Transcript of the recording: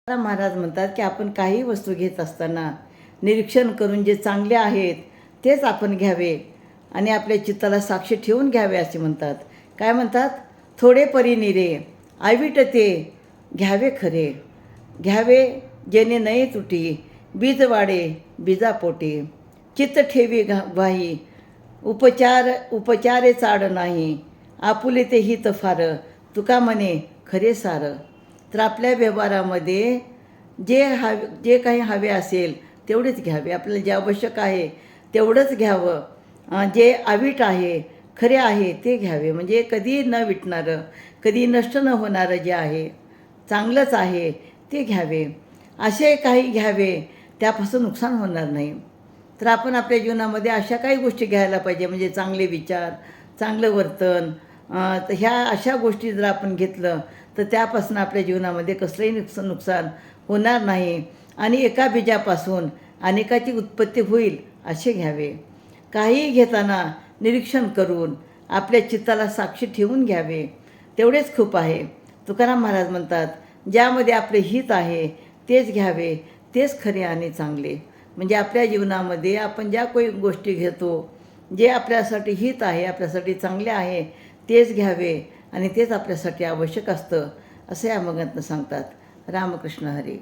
महाराज म्हणतात की आपण काही वस्तू घेत असताना निरीक्षण करून जे चांगले आहेत तेच आपण घ्यावे आणि आपल्या चित्ताला साक्षी ठेवून घ्यावे असे म्हणतात. काय म्हणतात? थोडे परी निरे आविट ते घ्यावे खरे, घ्यावे जेणे नये तुटी, बीज वाडे बीजापोटी, चित्त ठेवी वाही उपचारे चाड नाही, आपुले ते हित फार, तुका म्हणे खरे सार. तर आपल्या व्यवहारामध्ये जे काही हवे असेल तेवढेच घ्यावे. आपल्याला जे आवश्यक आहे तेवढंच घ्यावं. जे अवीट आहे, खरे आहे ते घ्यावे. म्हणजे कधी न विटणारं, कधी नष्ट न होणारं जे आहे, चांगलंच आहे ते घ्यावे. असे काही घ्यावे त्यापासून नुकसान होणार नाही. तर आपण आपल्या जीवनामध्ये अशा काही गोष्टी घ्यायला पाहिजे, म्हणजे चांगले विचार, चांगलं वर्तन. तर ह्या अशा गोष्टी जर आपण घेतलं तर त्यापासून आपल्या जीवनामध्ये कसलंही नुकसान होणार नाही आणि एका बीजापासून अनेकाची उत्पत्ती होईल असे घ्यावे. काहीही घेताना निरीक्षण करून आपल्या चित्ताला साक्षी ठेवून घ्यावे, तेवढेच खूप आहे. तुकाराम महाराज म्हणतात, ज्यामध्ये आपले हित आहे तेच घ्यावे, तेच खरे आणि चांगले. म्हणजे आपल्या जीवनामध्ये आपण ज्या काही गोष्टी घेतो, जे आपल्यासाठी हित आहे, आपल्यासाठी चांगले आहे तेच घ्यावे आणि तेच आपल्यासाठी आवश्यक असतं, असे या मगातनं सांगतात. रामकृष्ण हरी.